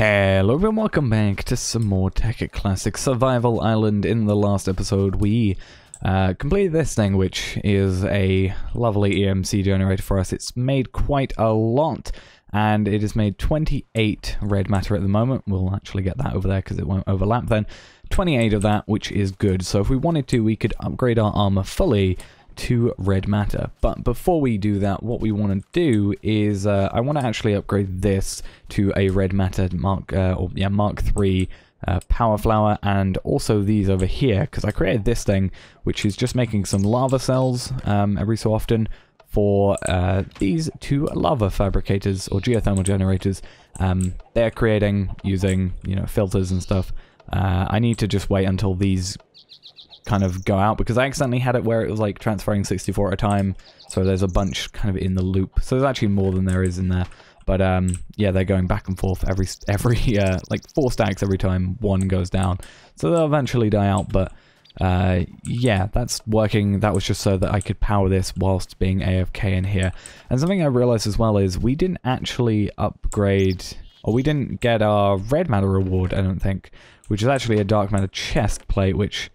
Hello everyone, welcome back to some more Tekkit Classic Survival Island. In the last episode we completed this thing, which is a lovely EMC generator for us. It's made quite a lot, and it has made 28 red matter at the moment. We'll actually get that over there because it won't overlap then. 28 of that, which is good. So if we wanted to, we could upgrade our armor fully to red matter. But before we do that, what we want to do is I want to actually upgrade this to a red matter Mark 3 power flower, and also these over here, because I created this thing which is just making some lava cells every so often for these two lava fabricators or geothermal generators. They're creating using, you know, filters and stuff. I need to just wait until these kind of go out, because I accidentally had it where it was like transferring 64 at a time, so there's a bunch kind of in the loop. So there's actually more than there is in there, but yeah, they're going back and forth every like 4 stacks every time one goes down, so they'll eventually die out. But yeah, that's working. That was just so that I could power this whilst being AFK in here. And something I realized as well is we didn't actually upgrade, or we didn't get our red matter reward, I don't think, which is actually a dark matter chest plate, which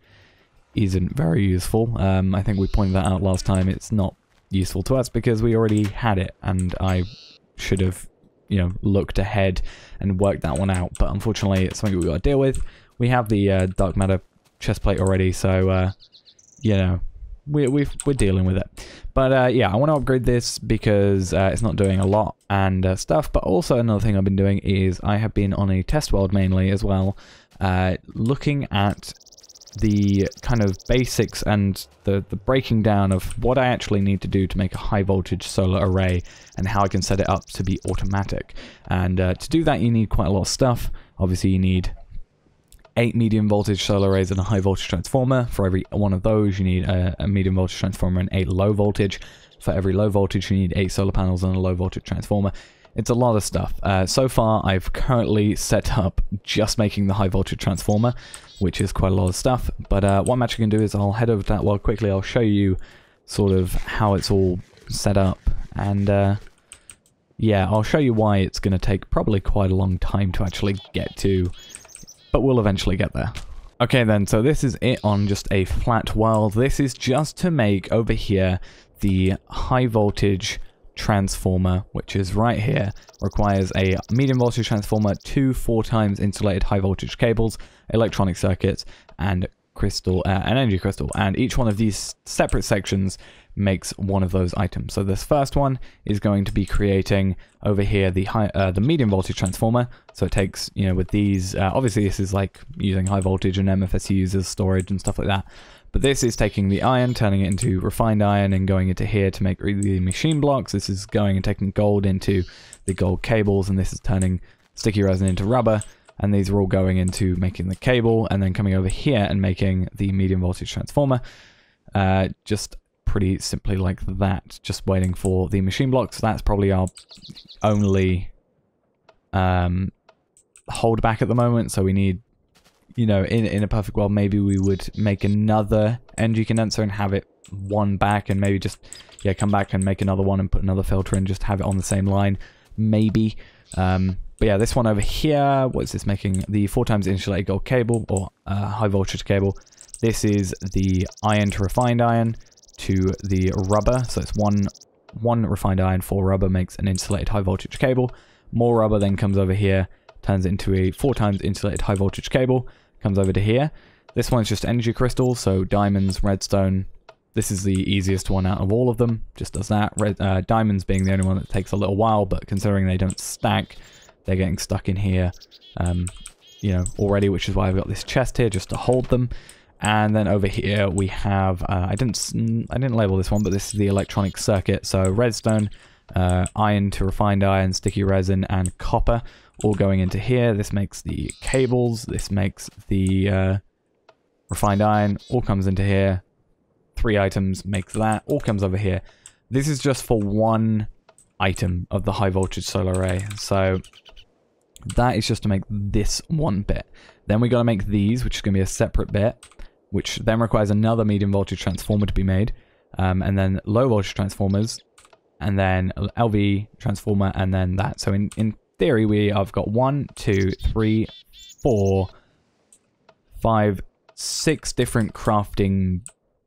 isn't very useful. I think we pointed that out last time. It's not useful to us because we already had it, and I should have, you know, looked ahead and worked that one out. But unfortunately, it's something we've got to deal with. We have the dark matter chest plate already, so you know, we're dealing with it. But yeah, I want to upgrade this because it's not doing a lot and stuff. But also another thing I've been doing is I have been on a test world mainly as well, looking at the kind of basics and the breaking down of what I actually need to do to make a high voltage solar array, and how I can set it up to be automatic. And to do that, you need quite a lot of stuff. Obviously, you need 8 medium voltage solar arrays and a high voltage transformer. For every one of those, you need a medium voltage transformer and 8 low voltage. For every low voltage, you need 8 solar panels and a low voltage transformer. It's a lot of stuff. So far, I've currently set up just making the high voltage transformer, which is quite a lot of stuff. But what I'm actually going to do is I'll head over to that world quickly. I'll show you sort of how it's all set up. And yeah, I'll show you why it's going to take probably quite a long time to actually get to. But we'll eventually get there. Okay then, so this is it on just a flat world. This is just to make over here the high voltage transformer, which is right here. Requires a medium voltage transformer, 2 4x insulated high voltage cables, electronic circuits, and crystal, an energy crystal. And each one of these separate sections makes one of those items. So this first one is going to be creating over here the medium voltage transformer. So it takes, you know, with these, obviously this is like using high voltage and MFSUs as storage and stuff like that. But this is taking the iron, turning it into refined iron, and going into here to make the machine blocks. This is going and taking gold into the gold cables, and this is turning sticky resin into rubber. And these are all going into making the cable, and then coming over here and making the medium voltage transformer. Just pretty simply like that, just waiting for the machine blocks. That's probably our only holdback at the moment, so we need, you know, in a perfect world, maybe we would make another energy condenser and have it one back, and maybe just, yeah, come back and make another one and put another filter in, just have it on the same line, maybe. But yeah, this one over here, what is this making? The 4x insulated gold cable, or high voltage cable. This is the iron to refined iron to the rubber. So it's one refined iron, 4 rubber makes an insulated high voltage cable. More rubber then comes over here, turns it into a 4x insulated high voltage cable, comes over to here. This one's just energy crystals, so diamonds, redstone. This is the easiest one out of all of them, just does that. Diamonds being the only one that takes a little while, but considering they don't stack, they're getting stuck in here, you know, already, which is why I've got this chest here just to hold them. And then over here we have, I didn't label this one, but this is the electronic circuit. So redstone, iron to refined iron, sticky resin, and copper, all going into here. This makes the cables, this makes the refined iron, all comes into here. 3 items makes that, all comes over here. This is just for one item of the high voltage solar array. So that is just to make this one bit. Then we got to make these, which is going to be a separate bit, which then requires another medium voltage transformer to be made, and then low voltage transformers, and then LV transformer, and then that. So in theory, I've got 1, 2, 3, 4, 5, 6 different crafting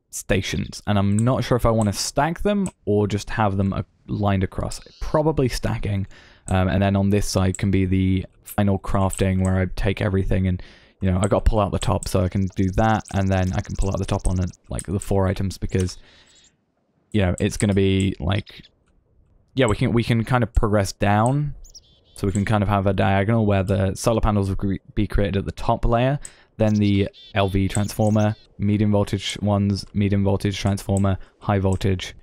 stations, and I'm not sure if I want to stack them or just have them lined across. Probably stacking, and then on this side can be the final crafting where I take everything and, you know, I got to pull out the top, so I can do that, and then I can pull out the top on like the 4 items, because, you know, it's going to be like, yeah, we can kind of progress down, so we can kind of have a diagonal where the solar panels will be created at the top layer, then the LV transformer, medium voltage ones, medium voltage transformer, high voltage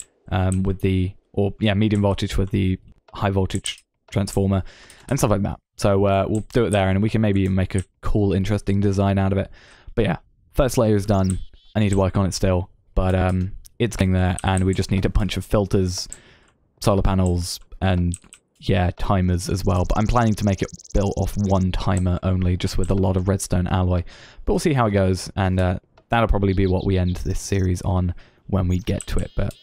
with the, or yeah, medium voltage with the high voltage transformer, and stuff like that. So we'll do it there, and we can maybe make a cool, interesting design out of it. But yeah, first layer is done. I need to work on it still, but it's getting there, and we just need a bunch of filters, solar panels, and yeah, timers as well. But I'm planning to make it built off 1 timer only, just with a lot of redstone alloy. But we'll see how it goes, and that'll probably be what we end this series on when we get to it. But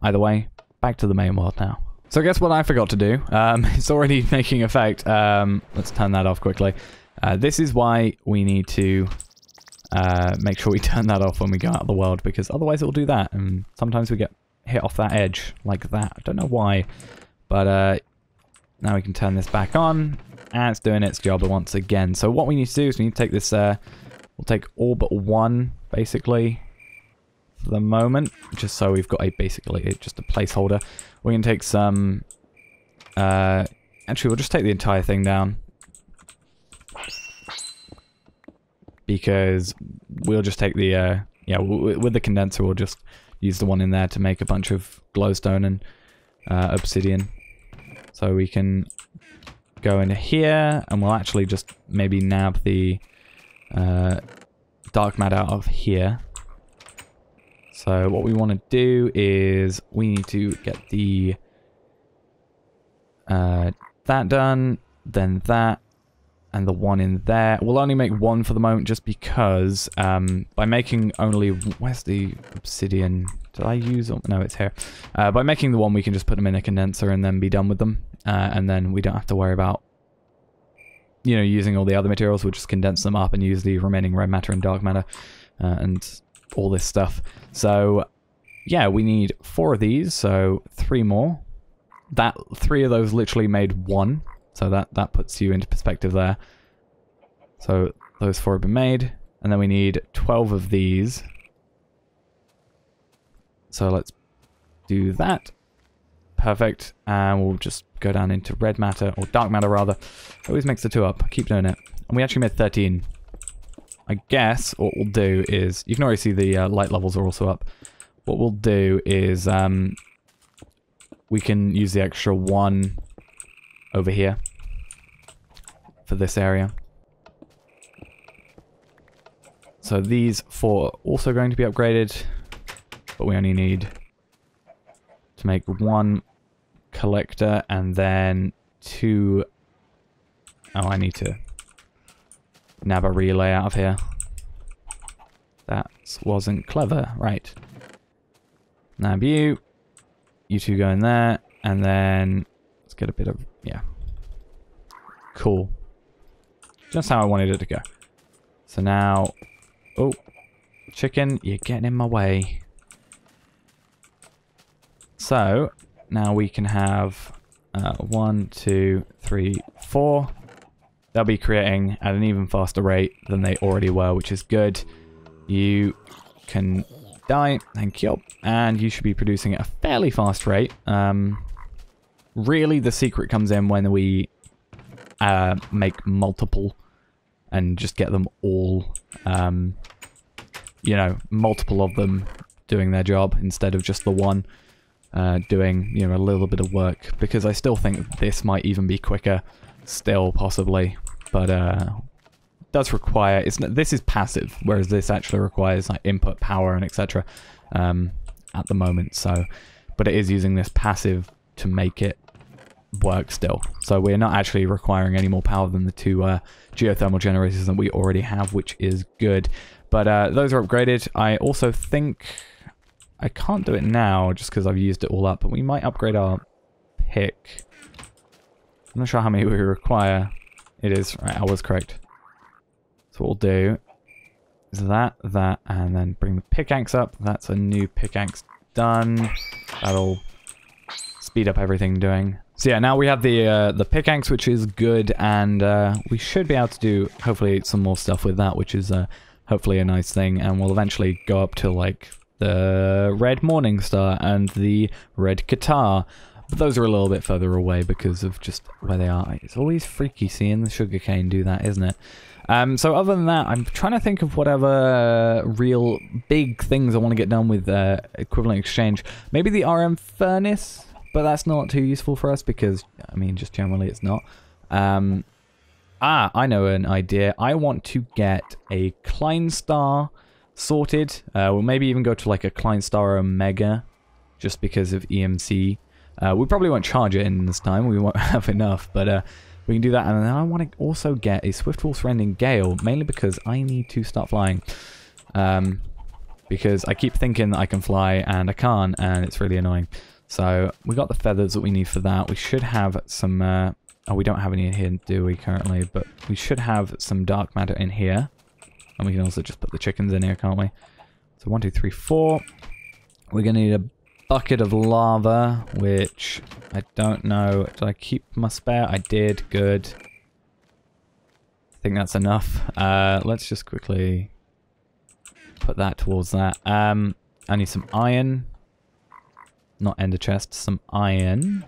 either way, back to the main world now. So guess what I forgot to do? It's already making effect. Let's turn that off quickly. This is why we need to make sure we turn that off when we go out of the world, because otherwise it'll do that, and sometimes we get hit off that edge like that. I don't know why, but now we can turn this back on, and it's doing its job once again. So what we need to do is we need to take this, we'll take all but 1, basically, for the moment, just so we've got basically just a placeholder. We can take some, actually we'll just take the entire thing down, because we'll just take the, yeah, with the condenser we'll just use the one in there to make a bunch of glowstone and obsidian. So we can go into here, and we'll actually just maybe nab the dark matter out of here. So what we want to do is we need to get the that done, then that, and the one in there. We'll only make 1 for the moment, just because by making only, where's the obsidian? Did I use them? No, it's here. By making the 1, we can just put them in a condenser and then be done with them, and then we don't have to worry about, you know, using all the other materials. We'll just condense them up and use the remaining red matter and dark matter and all this stuff. So yeah, we need 4 of these, so 3 more. That 3 of those literally made 1, so that puts you into perspective there. So those 4 have been made, and then we need 12 of these. So let's do that. Perfect. And we'll just go down into red matter, or dark matter rather. Always mix the 2 up. Keep doing it. And we actually made 13. I guess what we'll do is, you can already see the light levels are also up. What we'll do is we can use the extra 1 over here for this area. So these 4 are also going to be upgraded, but we only need to make 1 collector and then 2... Oh, I need to nab a relay out of here. That wasn't clever. Right. Nab you. You 2 go in there, and then let's get a bit of... yeah. Cool. Just how I wanted it to go. So now... oh, chicken, you're getting in my way. So, now we can have 1, 2, 3, 4. They'll be creating at an even faster rate than they already were, which is good. You can die, thank you, and you should be producing at a fairly fast rate. Really, the secret comes in when we make multiple and just get them all, you know, multiple of them doing their job instead of just the one doing, you know, a little bit of work, because I still think this might even be quicker, still possibly, but does require, this is passive, whereas this actually requires like input power and etc. At the moment. So, but it is using this passive to make it work still. So we're not actually requiring any more power than the 2 geothermal generators that we already have, which is good. But those are upgraded. I also think I can't do it now just because I've used it all up, but we might upgrade our pick I'm not sure how many we require. It is, right, I was correct. So what we'll do is that, and then bring the pickaxe up. That's a new pickaxe done. That'll speed up everything doing. So yeah, now we have the pickaxe, which is good, and we should be able to do, hopefully, some more stuff with that, which is hopefully a nice thing, and we'll eventually go up to, like, the red morning star and the red guitar. But those are a little bit further away because of just where they are. It's always freaky seeing the sugarcane do that, isn't it? So other than that, I'm trying to think of whatever real big things I want to get done with equivalent exchange. Maybe the RM furnace? But that's not too useful for us because, I mean, just generally it's not. I know an idea. I want to get a Klein Star sorted. We'll maybe even go to like a Klein Star Omega just because of EMC. We probably won't charge it in this time. We won't have enough, but we can do that. And then I want to also get a Swiftwolf Rending Gale, mainly because I need to start flying. Because I keep thinking that I can fly and I can't, and it's really annoying. So we got the feathers that we need for that. We should have some... oh, we don't have any in here, do we, currently? But we should have some dark matter in here. And we can also just put the chickens in here, can't we? So 1, 2, 3, 4. We're going to need a bucket of lava, which I don't know. Did I keep my spare? I did. Good. I think that's enough. Let's just quickly put that towards that. I need some iron. Not ender chest, some iron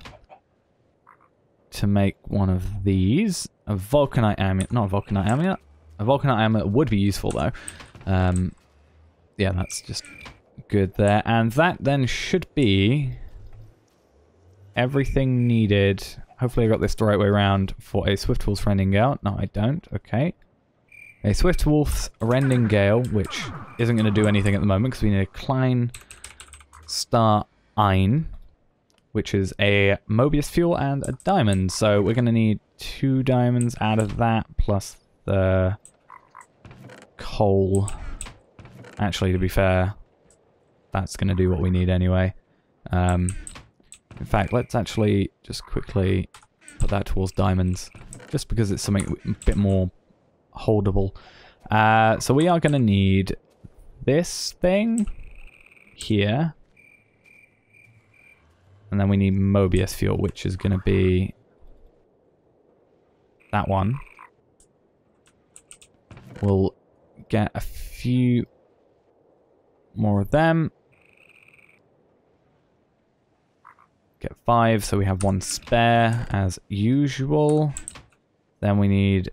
to make one of these. A vulcanite amulet, not a vulcanite amulet. A vulcanite amulet would be useful though. Yeah, that's just good there. And that then should be everything needed. Hopefully I got this the right way around for a Swiftwolf's Rending Gale. No, I don't. Okay. A Swiftwolf's Rending Gale, which isn't going to do anything at the moment because we need a Klein Star Ein, which is a Mobius fuel and a diamond. So we're going to need 2 diamonds out of that, plus the coal. Actually, to be fair, that's going to do what we need anyway. In fact, let's actually just quickly put that towards diamonds, just because it's something a bit more holdable. So we are going to need this thing here. And then we need Mobius fuel, which is going to be that one. We'll get a few more of them. Get 5, so we have 1 spare as usual. Then we need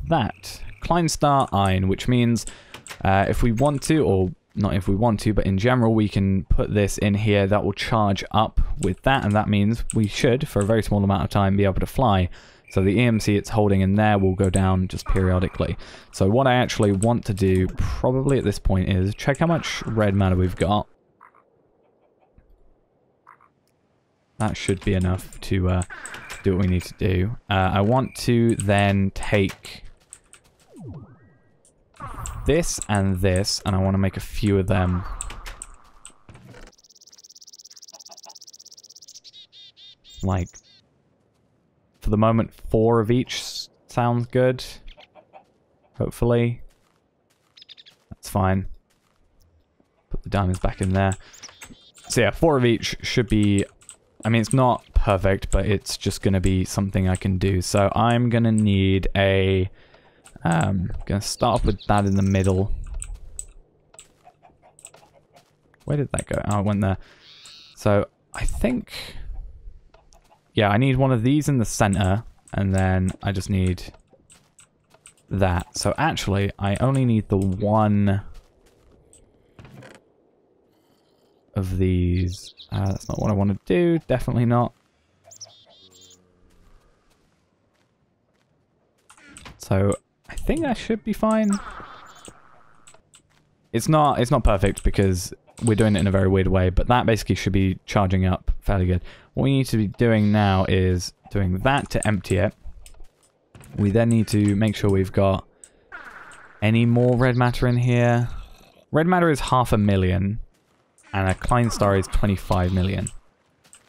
that. Klein Star Ein, which means if we want to, or not if we want to, but in general, we can put this in here. That will charge up with that, and that means we should, for a very small amount of time, be able to fly. So the EMC it's holding in there will go down just periodically. So what I actually want to do, probably at this point, is check how much red matter we've got. That should be enough to do what we need to do. I want to then take this, and I want to make a few of them. Like, for the moment, 4 of each sounds good. Hopefully. That's fine. Put the diamonds back in there. So yeah, 4 of each should be... I mean, it's not perfect, but it's just going to be something I can do. So I'm going to need a... going to start off with that in the middle. Where did that go? Oh, it went there. So I think... yeah, I need one of these in the center, and then I just need that. So actually, I only need the one of these. That's not what I want to do. Definitely not. So I think that should be fine. It's not perfect because we're doing it in a very weird way, but that basically should be charging up fairly good. What we need to be doing now is doing that to empty it. We then need to make sure we've got any more red matter in here. Red matter is 500,000, and a Klein Star is 25 million.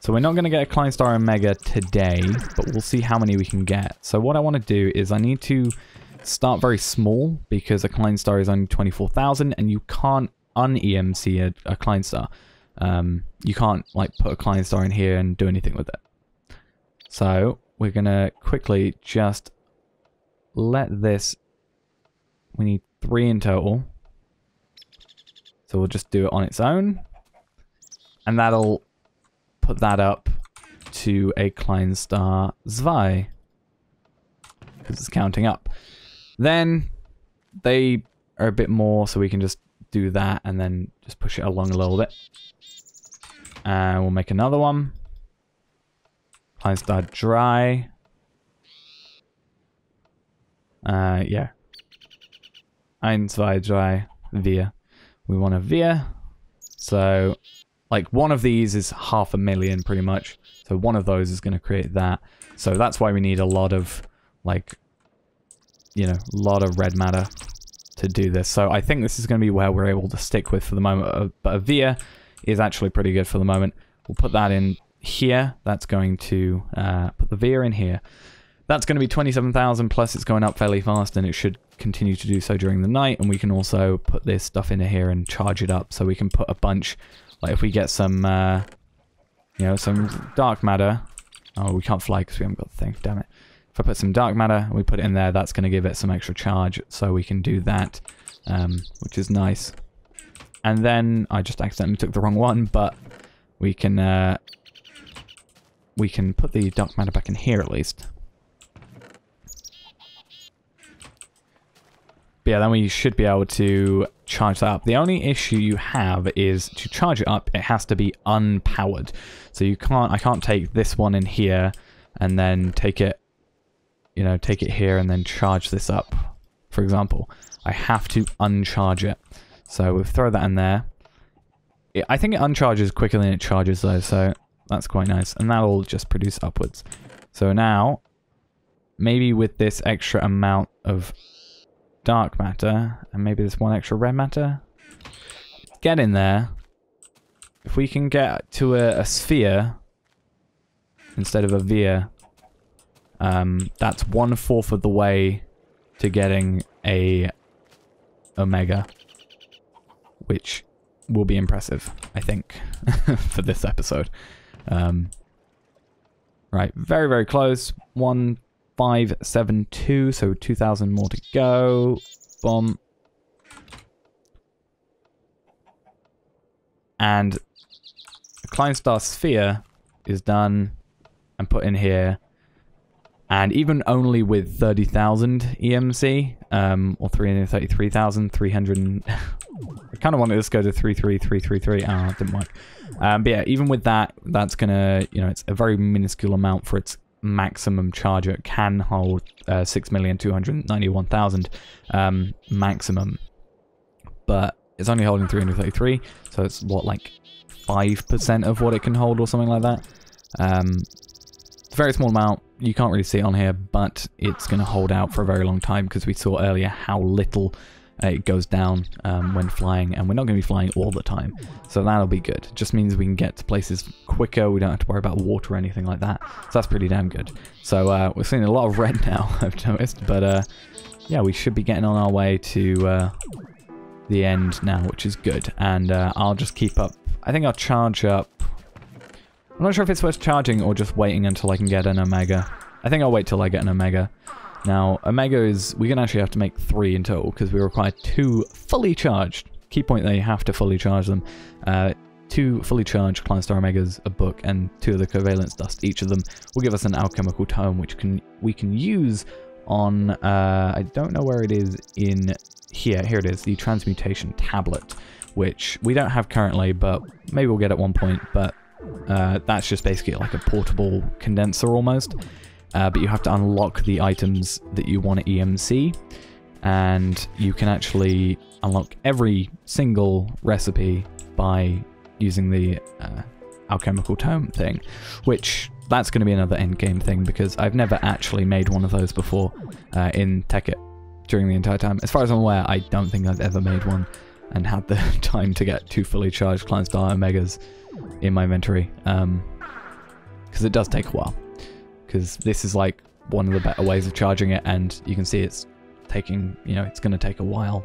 So we're not going to get a Klein Star Omega today, but we'll see how many we can get. So what I want to do is I need to start very small because a Klein Star is only 24,000 and you can't un-EMC a Klein Star. You can't like put a Klein Star in here and do anything with it. So we're going to quickly just let this... We need 3 in total. So we'll just do it on its own. And that'll put that up to a Klein Star 2. Because it's counting up. Then they are a bit more, so we can just do that and then just push it along a little bit. And we'll make another one. Klein Star dry. Yeah. 1, 2, 3, 4. We want a 4. So, like, one of these is 500,000 pretty much. So one of those is going to create that. So that's why we need a lot of, like, you know, a lot of red matter to do this. So I think this is going to be where we're able to stick with for the moment. But a Via is actually pretty good for the moment. We'll put that in here. That's going to put the Via in here. That's going to be 27,000 plus it's going up fairly fast and it should continue to do so during the night. And we can also put this stuff into here and charge it up. So we can put a bunch, like if we get some, you know, some dark matter. Oh, we can't fly because we haven't got the thing, damn it. If I put some dark matter, we put it in there, that's going to give it some extra charge. So we can do that, which is nice. And then, I just accidentally took the wrong one, but we can put the dark matter back in here at least. But yeah, then we should be able to charge that up. The only issue you have is to charge it up, it has to be unpowered. So you can't, I can't take this one in here and then take it, you know, take it here and then charge this up, for example. I have to uncharge it. So we'll throw that in there. I think it uncharges quicker than it charges though, so that's quite nice. And that'll just produce upwards. So now, maybe with this extra amount of dark matter, and maybe this one extra red matter, get in there. If we can get to a sphere instead of a Via, that's 1/4 of the way to getting a Omega, which will be impressive, I think, for this episode. Right, very, very close. 1572, so 2,000 more to go. Boom. And the Klein Star Sphere is done and put in here. And even only with 30,000 EMC, or 333,300, I kind of wanted this to go to 33333. Oh, it didn't work. But yeah, even with that, that's gonna, you know, it's a very minuscule amount for its maximum charger. It can hold 6,291,000 maximum, but it's only holding 333, so it's what, like 5% of what it can hold or something like that. It's a very small amount. You can't really see it on here, but it's going to hold out for a very long time because we saw earlier how little it goes down when flying, and we're not going to be flying all the time, so that'll be good. It just means we can get to places quicker, we don't have to worry about water or anything like that, so that's pretty damn good. So we're seeing a lot of red now, I've noticed, but yeah, we should be getting on our way to the end now, which is good. And I'll just keep up, I think I'll charge up. I'm not sure if it's worth charging or just waiting until I can get an Omega. I think I'll wait till I get an Omega. Now, Omega is, we're going to actually have to make 3 in total because we require 2 fully charged. Key point there, you have to fully charge them. 2 fully charged Klein Star Omegas, a book, and 2 of the covalence dust. Each of them will give us an alchemical tome, which we can use on, I don't know where it is in here. Here it is, the transmutation tablet, which we don't have currently, but maybe we'll get at one point. But that's just basically like a portable condenser almost. But you have to unlock the items that you want to EMC, and you can actually unlock every single recipe by using the alchemical tome thing, which that's going to be another end game thing because I've never actually made one of those before in Tekkit during the entire time. As far as I'm aware, I don't think I've ever made one and had the time to get 2 fully charged Klein Star Omegas in my inventory. because it does take a while. Because this is like one of the better ways of charging it, and you can see it's taking, you know, it's going to take a while.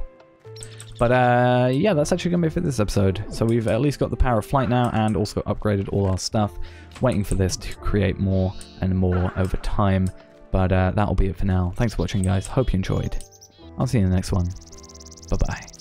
But yeah, that's actually going to be it for this episode. So we've at least got the power of flight now, and also upgraded all our stuff. Waiting for this to create more and more over time. But that'll be it for now. Thanks for watching, guys. Hope you enjoyed. I'll see you in the next one. Bye-bye.